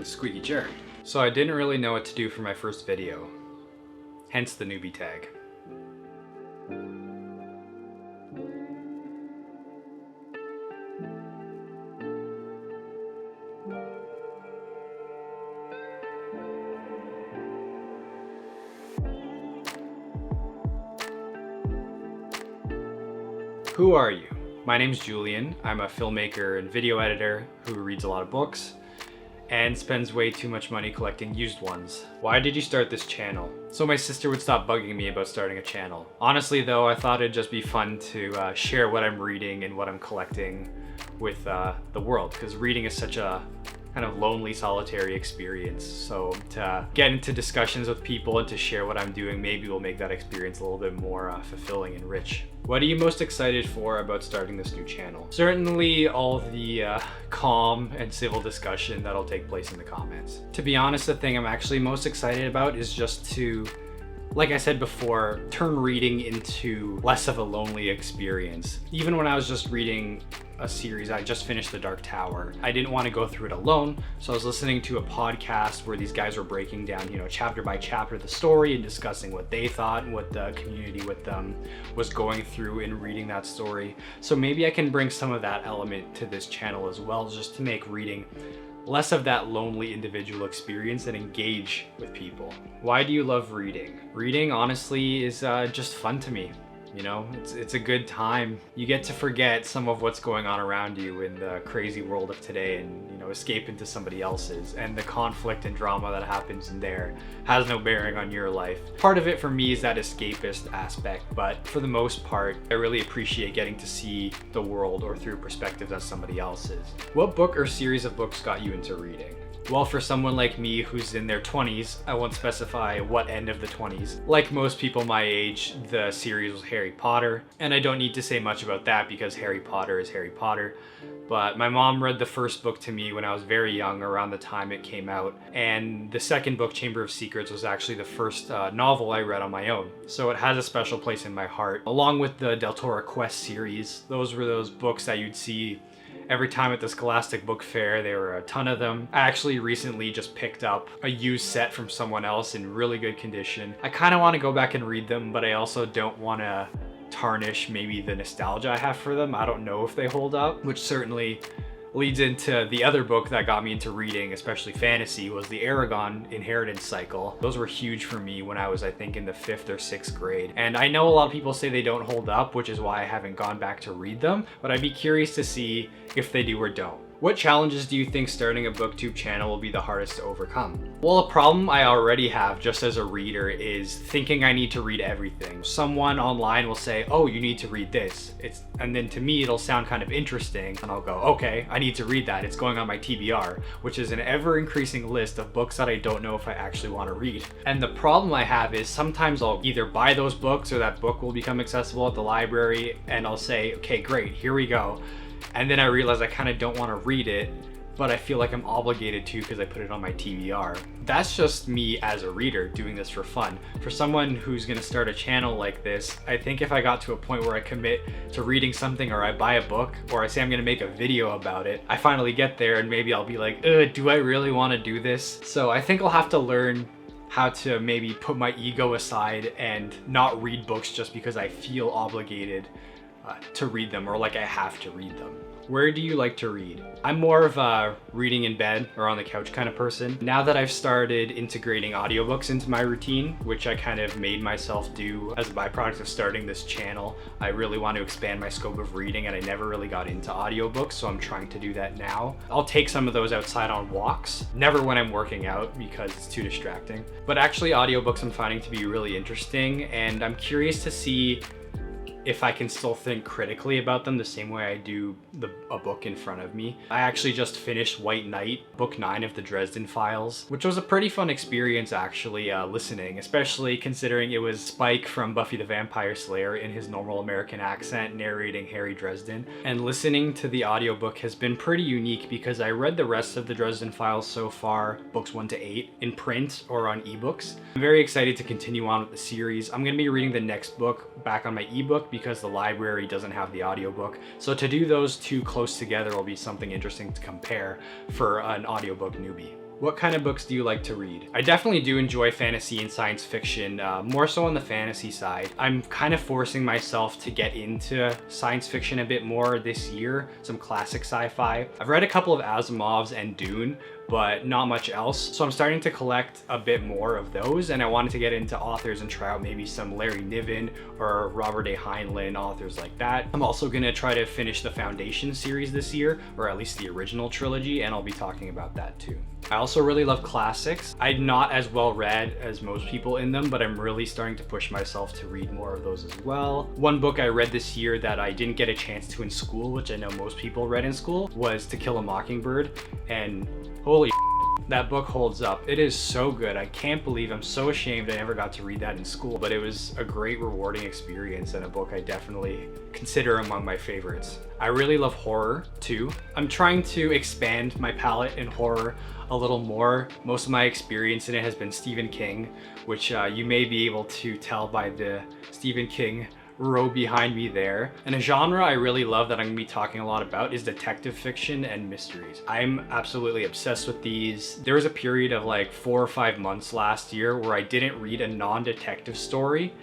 squeaky chair. So I didn't really know what to do for my first video, hence the newbie tag. Who are you? My name's Julian. I'm a filmmaker and video editor who reads a lot of books and spends way too much money collecting used ones. Why did you start this channel? So my sister would stop bugging me about starting a channel. Honestly though, I thought it'd just be fun to share what I'm reading and what I'm collecting with the world, because reading is such a kind of lonely, solitary experience. So to get into discussions with people and to share what I'm doing maybe will make that experience a little bit more fulfilling and rich. What are you most excited for about starting this new channel? Certainly all the calm and civil discussion that'll take place in the comments. To be honest, the thing I'm actually most excited about is just to, like I said before, turn reading into less of a lonely experience. Even when I was just reading a series, I just finished The Dark Tower, I didn't want to go through it alone, so I was listening to a podcast where these guys were breaking down, chapter by chapter the story and discussing what they thought and what the community with them was going through in reading that story. So maybe I can bring some of that element to this channel as well, just to make reading less of that lonely individual experience and engage with people. Why do you love reading? Reading honestly is just fun to me. It's a good time. You get to forget some of what's going on around you in the crazy world of today and escape into somebody else's, and the conflict and drama that happens in there has no bearing on your life. Part of it for me is that escapist aspect, but for the most part I really appreciate getting to see the world or through perspectives as somebody else's. What book or series of books got you into reading? Well, for someone like me who's in their 20s, I won't specify what end of the 20s. Like most people my age, the series was Harry Potter, and I don't need to say much about that because Harry Potter is Harry Potter. But my mom read the first book to me when I was very young, around the time it came out, and the second book, Chamber of Secrets, was actually the first novel I read on my own. So it has a special place in my heart. Along with the Del Toro Quest series, those were those books that you'd see every time at the Scholastic Book Fair. There were a ton of them. I actually recently just picked up a used set from someone else in really good condition. I kind of want to go back and read them, but I also don't want to tarnish maybe the nostalgia I have for them. I don't know if they hold up, which certainly leads into the other book that got me into reading, especially fantasy, was the Aragon Inheritance Cycle. Those were huge for me when I was, I think, in the 5th or 6th grade. And I know a lot of people say they don't hold up, which is why I haven't gone back to read them, but I'd be curious to see if they do or don't. What challenges do you think starting a Booktube channel will be the hardest to overcome? Well, a problem I already have just as a reader is thinking I need to read everything. Someone online will say, oh, you need to read this. And then to me, it'll sound kind of interesting. And I'll go, okay, I need to read that. It's going on my TBR, which is an ever increasing list of books that I don't know if I actually want to read. And the problem I have is sometimes I'll either buy those books or that book will become accessible at the library and I'll say, okay, great, here we go. And then I realize I kind of don't want to read it, but I feel like I'm obligated to because I put it on my TBR. That's just me as a reader doing this for fun. For someone who's going to start a channel like this, I think if I got to a point where I commit to reading something, or I buy a book, or I say I'm going to make a video about it, I finally get there and maybe I'll be like, do I really want to do this? So I think I'll have to learn how to maybe put my ego aside and not read books just because I feel obligated to read them, or like I have to read them. Where do you like to read? I'm more of a reading in bed or on the couch kind of person. Now that I've started integrating audiobooks into my routine, which I kind of made myself do as a byproduct of starting this channel, I really want to expand my scope of reading and I never really got into audiobooks, so I'm trying to do that now. I'll take some of those outside on walks, never when I'm working out because it's too distracting. But actually audiobooks I'm finding to be really interesting, and I'm curious to see if I can still think critically about them the same way I do a book in front of me. I actually just finished White Knight, book 9 of the Dresden Files, which was a pretty fun experience actually listening, especially considering it was Spike from Buffy the Vampire Slayer in his normal American accent narrating Harry Dresden. And listening to the audiobook has been pretty unique because I read the rest of the Dresden Files so far, books 1 to 8, in print or on ebooks. I'm very excited to continue on with the series. I'm going to be reading the next book back on my ebook because the library doesn't have the audiobook. So to do those two close together will be something interesting to compare for an audiobook newbie. What kind of books do you like to read? I definitely do enjoy fantasy and science fiction, more so on the fantasy side. I'm kind of forcing myself to get into science fiction a bit more this year, some classic sci-fi. I've read a couple of Asimov's and Dune, but not much else. So I'm starting to collect a bit more of those, and I wanted to get into authors and try out maybe some Larry Niven or Robert A. Heinlein, authors like that. I'm also gonna try to finish the Foundation series this year, or at least the original trilogy, and I'll be talking about that too. I also really love classics. I'm not as well read as most people in them, but I'm really starting to push myself to read more of those as well. One book I read this year that I didn't get a chance to in school, which I know most people read in school, was To Kill a Mockingbird, and holy that book holds up. It is so good. I can't believe, I'm so ashamed I never got to read that in school, but it was a great rewarding experience and a book I definitely consider among my favorites. I really love horror too. I'm trying to expand my palette in horror a little more. Most of my experience in it has been Stephen King, which you may be able to tell by the Stephen King row behind me there. And a genre I really love that I'm gonna be talking a lot about is detective fiction and mysteries. I'm absolutely obsessed with these. There was a period of like 4 or 5 months last year where I didn't read a non-detective story,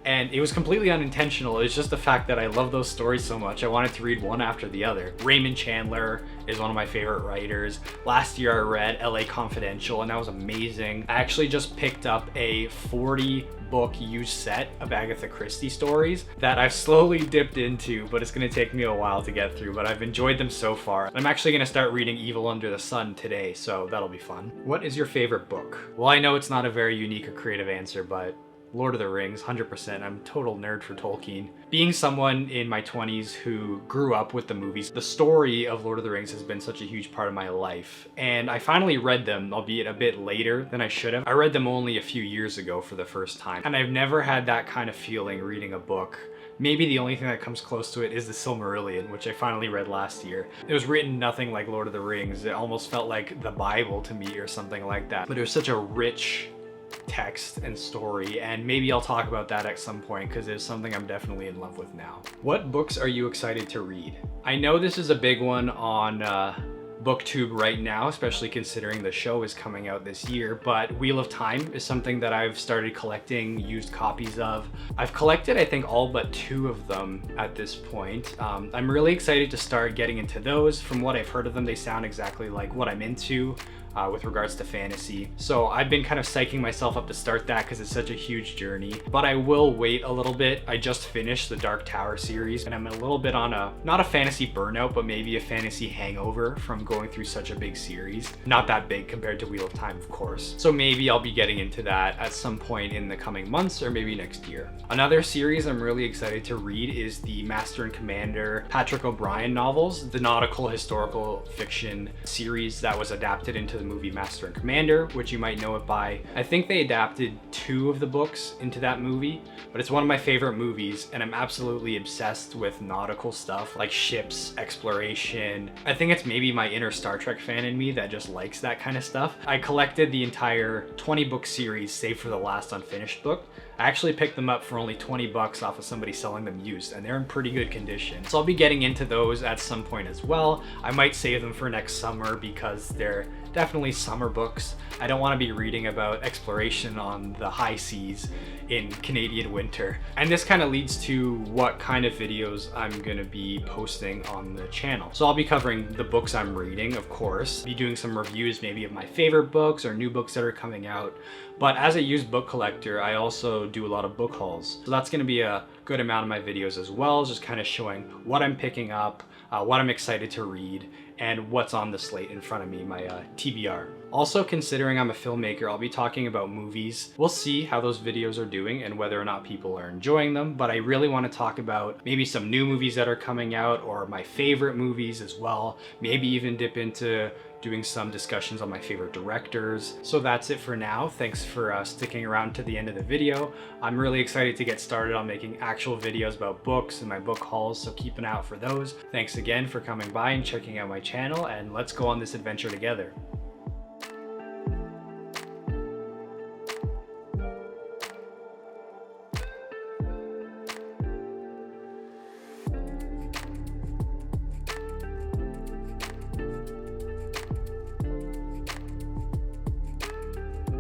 and it was completely unintentional. It's just the fact that I love those stories so much. I wanted to read one after the other. Raymond Chandler is one of my favorite writers. Last year I read LA Confidential, and that was amazing. I actually just picked up a 40 book used set of Agatha Christie stories that I've slowly dipped into, but it's gonna take me a while to get through, but I've enjoyed them so far. I'm actually gonna start reading Evil Under the Sun today, so that'll be fun. What is your favorite book? Well, I know it's not a very unique or creative answer, but Lord of the Rings, 100%. I'm a total nerd for Tolkien. Being someone in my 20s who grew up with the movies, the story of Lord of the Rings has been such a huge part of my life. And I finally read them, albeit a bit later than I should have. I read them only a few years ago for the first time. And I've never had that kind of feeling reading a book. Maybe the only thing that comes close to it is the Silmarillion, which I finally read last year. It was written nothing like Lord of the Rings. It almost felt like the Bible to me or something like that. But it was such a rich text and story, and maybe I'll talk about that at some point because it's something I'm definitely in love with now. What books are you excited to read? I know this is a big one on Booktube right now, especially considering the show is coming out this year, but Wheel of Time is something that I've started collecting used copies of. I've collected, I think, all but 2 of them at this point. I'm really excited to start getting into those. From what I've heard of them, they sound exactly like what I'm into. With regards to fantasy. So I've been kind of psyching myself up to start that because it's such a huge journey, but I will wait a little bit. I just finished the Dark Tower series, and I'm a little bit on not a fantasy burnout, but maybe a fantasy hangover from going through such a big series. Not that big compared to Wheel of Time, of course. So maybe I'll be getting into that at some point in the coming months or maybe next year. Another series I'm really excited to read is the Master and Commander Patrick O'Brian novels, the nautical historical fiction series that was adapted into the movie Master and Commander, which you might know it by. I think they adapted 2 of the books into that movie, but it's one of my favorite movies, and I'm absolutely obsessed with nautical stuff like ships, exploration. I think it's maybe my inner Star Trek fan in me that just likes that kind of stuff. I collected the entire 20-book series, save for the last unfinished book. I actually picked them up for only 20 bucks off of somebody selling them used, and they're in pretty good condition. So I'll be getting into those at some point as well. I might save them for next summer because they're definitely summer books. I don't want to be reading about exploration on the high seas in Canadian winter. And this kind of leads to what kind of videos I'm gonna be posting on the channel. So I'll be covering the books I'm reading, of course, be doing some reviews maybe of my favorite books or new books that are coming out. But as a used book collector, I also do a lot of book hauls. So that's gonna be a good amount of my videos as well, just kind of showing what I'm picking up, what I'm excited to read, and what's on the slate in front of me, my TBR. Also, considering I'm a filmmaker, I'll be talking about movies. We'll see how those videos are doing and whether or not people are enjoying them, but I really want to talk about maybe some new movies that are coming out or my favorite movies as well. Maybe even dip into doing some discussions on my favorite directors. So that's it for now. Thanks for sticking around to the end of the video. I'm really excited to get started on making actual videos about books and my book hauls, so keep an eye out for those. Thanks again for coming by and checking out my channel, and let's go on this adventure together.